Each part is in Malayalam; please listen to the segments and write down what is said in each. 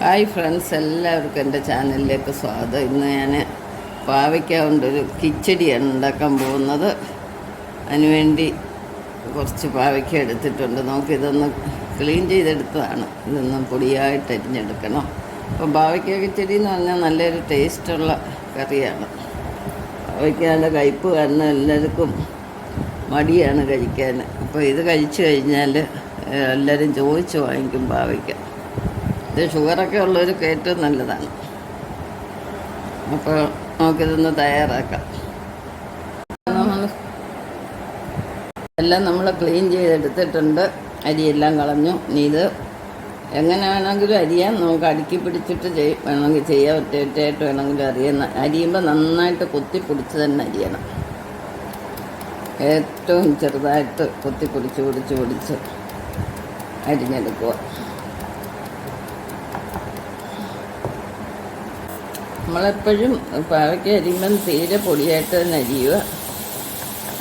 ഹായ് ഫ്രണ്ട്സ്, എല്ലാവർക്കും എൻ്റെ ചാനലിലേക്ക് സ്വാഗതം. ഇന്ന് ഞാൻ പാവയ്ക്ക കൊണ്ടൊരു കിച്ചടിയാണ് ഉണ്ടാക്കാൻ പോകുന്നത്. അതിനുവേണ്ടി കുറച്ച് പാവയ്ക്ക എടുത്തിട്ടുണ്ട്. നമുക്കിതൊന്ന് ക്ലീൻ ചെയ്തെടുത്തതാണ്. ഇതൊന്ന് പൊടിയായിട്ട് അരിഞ്ഞെടുക്കണം. അപ്പോൾ പാവയ്ക്ക കിച്ചടി എന്ന് പറഞ്ഞാൽ നല്ലൊരു ടേസ്റ്റുള്ള കറിയാണ്. പാവയ്ക്കയുടെ കയ്പ്പ് കാരണം എല്ലാവർക്കും മടിയാണ് കഴിക്കാൻ. അപ്പോൾ ഇത് കഴിച്ചു കഴിഞ്ഞാൽ എല്ലാവരും ചോദിച്ച് വാങ്ങിക്കും പാവയ്ക്ക. ഇത് ഷുഗറൊക്കെ ഉള്ളവർക്ക് ഏറ്റവും നല്ലതാണ്. അപ്പോൾ നമുക്കിതൊന്ന് തയ്യാറാക്കാം. എല്ലാം നമ്മൾ ക്ലീൻ ചെയ്തെടുത്തിട്ടുണ്ട്. അരിയെല്ലാം കളഞ്ഞു. ഇനി ഇത് എങ്ങനെ വേണമെങ്കിലും അരിയാം. നമുക്ക് അടുക്കി പിടിച്ചിട്ട് വേണമെങ്കിൽ ചെയ്യാം. ഒറ്റയായിട്ട് വേണമെങ്കിലും അരിയുമ്പോൾ നന്നായിട്ട് കുത്തിപ്പിടിച്ച് തന്നെ അരിയണം. ഏറ്റവും ചെറുതായിട്ട് കുത്തിപ്പിടിച്ച് അരിഞ്ഞെടുക്കുക. നമ്മളെപ്പോഴും പാവയ്ക്ക അരിയുമ്പം തീരെ പൊടിയായിട്ട് തന്നെ അരിയുക.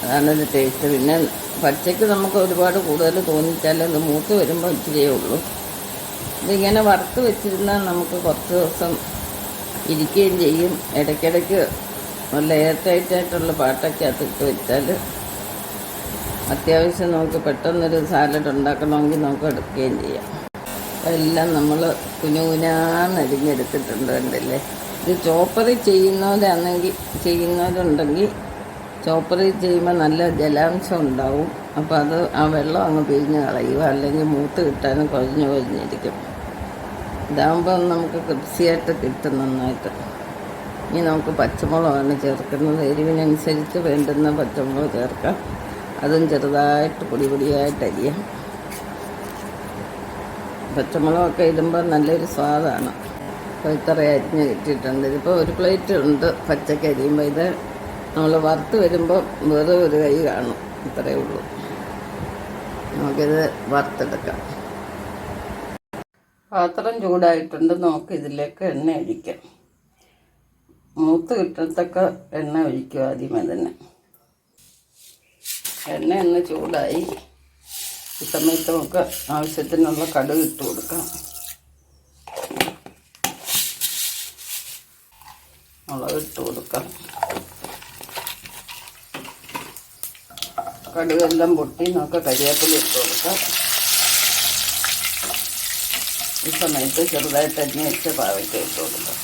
അതാണൊരു ടേസ്റ്റ്. പിന്നെ പച്ചയ്ക്ക് നമുക്ക് ഒരുപാട് കൂടുതൽ തോന്നിച്ചാൽ അത് മൂത്ത് വരുമ്പോൾ ഇച്ചിരിയേ ഉള്ളൂ. ഇതിങ്ങനെ വറുത്ത് വെച്ചിരുന്നാൽ നമുക്ക് കുറച്ച് ദിവസം ഇരിക്കുകയും ചെയ്യും. ഇടയ്ക്കിടയ്ക്ക് നല്ല എയർടൈറ്റായിട്ടുള്ള പാട്ടൊക്കെ ഇട്ട് വെച്ചാൽ അത്യാവശ്യം നമുക്ക് പെട്ടെന്നൊരു സാലഡ് ഉണ്ടാക്കണമെങ്കിൽ നമുക്ക് എടുക്കുകയും ചെയ്യാം. എല്ലാം നമ്മൾ കുനുകുനാന്ന് അരിഞ്ഞെടുത്തിട്ടുണ്ട്. കണ്ടില്ലേ? ഇത് ചോപ്പറിൽ ചെയ്യുന്നവരുണ്ടെങ്കിൽ ചോപ്പറിൽ ചെയ്യുമ്പോൾ നല്ല ജലാംശം ഉണ്ടാവും. അപ്പോൾ അത് ആ വെള്ളം അങ്ങ് പിഴിഞ്ഞ് കളയുക. അല്ലെങ്കിൽ മൂത്ത് കിട്ടാനും കുഴഞ്ഞിരിക്കും. ഇതാകുമ്പോൾ നമുക്ക് ക്രിപ്സിയായിട്ട് കിട്ടും നന്നായിട്ട്. ഇനി നമുക്ക് പച്ചമുളകാണ് ചേർക്കുന്നത്. എരിവിനനുസരിച്ച് വേണ്ടുന്ന പച്ചമുളക് ചേർക്കാം. അതും ചെറുതായിട്ട് പൊടിയായിട്ട് അരിയാം. പച്ചമുളകൊക്കെ ഇടുമ്പോൾ നല്ലൊരു സ്വാദാണ്. അപ്പോൾ ഇത്ര അരിഞ്ഞ് കിട്ടിയിട്ടുണ്ട്. ഇതിപ്പോൾ ഒരു പ്ലേറ്റ് ഉണ്ട് പച്ചക്ക് അരിയുമ്പോൾ. ഇത് നമ്മൾ വറുത്ത് വരുമ്പോൾ വേറെ ഒരു കൈ കാണും. ഇത്രയേ ഉള്ളൂ. നമുക്കിത് വറുത്തെടുക്കാം. പാത്രം ചൂടായിട്ടുണ്ട്. നമുക്ക് ഇതിലേക്ക് എണ്ണ ഒഴിക്കാം. മൂത്ത് കിട്ടത്തക്ക എണ്ണ ഒഴിക്കുക. ആദ്യമേ തന്നെ എണ്ണ ഒന്ന് ചൂടായി. ഈ സമയത്ത് നമുക്ക് ആവശ്യത്തിനുള്ള കടുക് ഇട്ട് കൊടുക്കാം. മുളകിട്ട് കൊടുക്കാം. കടുകെല്ലാം പൊട്ടി നമുക്ക് കരിവേപ്പില ഇട്ട് കൊടുക്കാം. ഈ സമയത്ത് ചെറുതായിട്ട് അരിഞ്ഞ് വെച്ച പാവയ്ക്ക ഇട്ട് കൊടുക്കാം.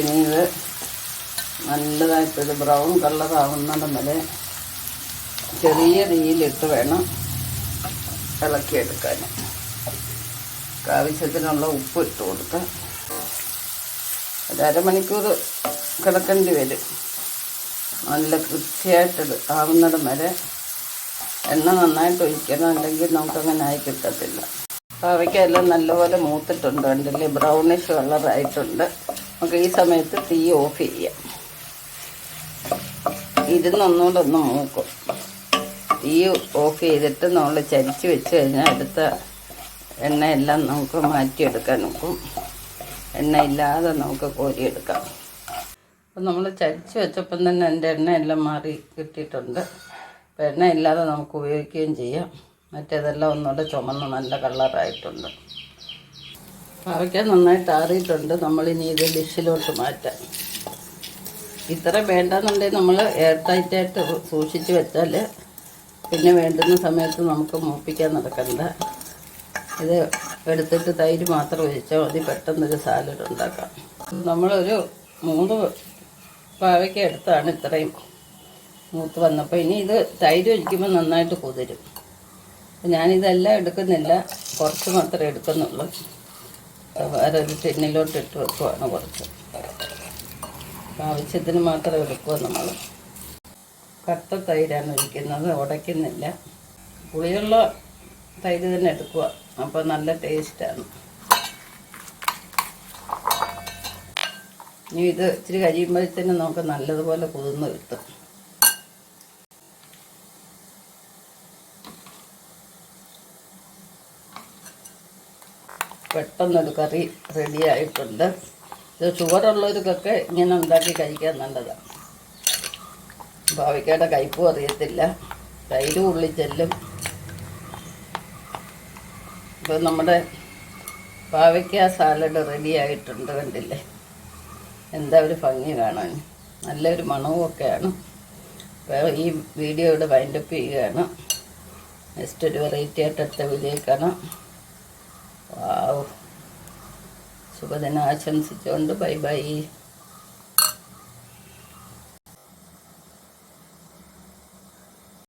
ഇനി ഇത് നല്ലതായിട്ടൊരു ബ്രൗൺ കളറാവുന്നിടം വരെ ചെറിയ തീയിലിട്ട് വേണം ഇളക്കിയെടുക്കാൻ. ആവശ്യത്തിനുള്ള ഉപ്പ് ഇട്ട് കൊടുക്കാം. ഒരു അരമണിക്കൂർ കിടക്കേണ്ടി വരും. നല്ല കൃത്യമായിട്ട് ആവുന്നിടം വരെ എണ്ണ നന്നായിട്ട് ഒഴിക്കണം. അല്ലെങ്കിൽ നമുക്കങ്ങനെ ആയി കിട്ടത്തില്ല. പാവയ്ക്കെല്ലാം നല്ലപോലെ മൂത്തിട്ടുണ്ട്. കണ്ടില്ലേ? ബ്രൗണിഷ് കളറായിട്ടുണ്ട്. നമുക്ക് ഈ സമയത്ത് തീ ഓഫ് ചെയ്യാം. ഒന്നുകൂടെ ഒന്ന് മൂക്കും. തീ ഓഫ് ചെയ്തിട്ട് നമ്മൾ ചരിച്ച് വെച്ച് കഴിഞ്ഞാൽ അടുത്ത എണ്ണയെല്ലാം നമുക്ക് മാറ്റിയെടുക്കാൻ നോക്കും. എണ്ണയില്ലാതെ നമുക്ക് കോരിയെടുക്കാം. അപ്പം നമ്മൾ ചരിച്ച് വെച്ചപ്പം തന്നെ എൻ്റെ എണ്ണയെല്ലാം മാറി കിട്ടിയിട്ടുണ്ട്. അപ്പം എണ്ണയില്ലാതെ നമുക്ക് ഉപയോഗിക്കുകയും ചെയ്യാം. മറ്റേതെല്ലാം ഒന്നുകൂടെ ചുമന്ന് നല്ല കളറായിട്ടുണ്ട്. പാവയ്ക്ക നന്നായിട്ട് ആറിയിട്ടുണ്ട്. നമ്മളിനി ഇത് ഡിഷിലോട്ട് മാറ്റാം. ഇത്ര വേണ്ടെന്നുണ്ടെങ്കിൽ നമ്മൾ എയർ ടൈറ്റായിട്ട് സൂക്ഷിച്ച് വെച്ചാൽ പിന്നെ വേണ്ടുന്ന സമയത്ത് നമുക്ക് മൂപ്പിക്കാൻ നടക്കണ്ട. ഇത് എടുത്തിട്ട് തൈര് മാത്രം ഒഴിച്ചാൽ മതി. പെട്ടെന്നൊരു സാലഡ് ഉണ്ടാക്കാം. നമ്മളൊരു 3 പാവയ്ക്ക എടുത്താണ് ഇത്രയും മൂത്ത് വന്നപ്പോൾ. ഇനി ഇത് തൈര് ഒഴിക്കുമ്പോൾ നന്നായിട്ട് കുതിരും. ഞാനിതെല്ലാം എടുക്കുന്നില്ല, കുറച്ച് മാത്രമേ എടുക്കുന്നുള്ളൂ. വേറെ ഒരു ടിന്നിലോട്ട് ഇട്ട് വെക്കുവാണ്. കുറച്ച് ആവശ്യത്തിന് മാത്രം എടുക്കുക. നമ്മൾ കട്ട തൈരാണ് ഒഴിക്കുന്നത്, ഉടയ്ക്കുന്നില്ല. പുളിയുള്ള തൈര് തന്നെ എടുക്കുക. അപ്പോൾ നല്ല ടേസ്റ്റാണ്. ഇനി ഇത് ഇച്ചിരി കഴിയുമ്പോഴത്തേനും നമുക്ക് നല്ലതുപോലെ കുതിർന്ന് കിട്ടും. പെട്ടെന്നൊരു കറി റെഡി ആയിട്ടുണ്ട്. ഇത് ഷുഗറുള്ളവർക്കൊക്കെ ഇങ്ങനെ ഉണ്ടാക്കി കഴിക്കാൻ നല്ലതാണ്. പാവയ്ക്കയുടെ കയ്പും അറിയത്തില്ല. തൈര് ഉള്ളിൽ ചെല്ലും. ഇപ്പോൾ നമ്മുടെ പാവയ്ക്ക സാലഡ് റെഡി ആയിട്ടുണ്ട്. കണ്ടില്ലേ, എന്താ ഒരു ഭംഗി കാണാൻ, നല്ലൊരു മണവും ഒക്കെയാണ്. അപ്പോൾ ഈ വീഡിയോ ഇവിടെ വൈൻഡപ്പ് ചെയ്യുകയാണ്. നെക്സ്റ്റ് ഒരു വെറൈറ്റി ആയിട്ട് അടുത്ത വീഡിയോ കാണാം. വാവ്, ശുഭദിനം ആശംസിച്ചുകൊണ്ട് ബൈ ബൈ.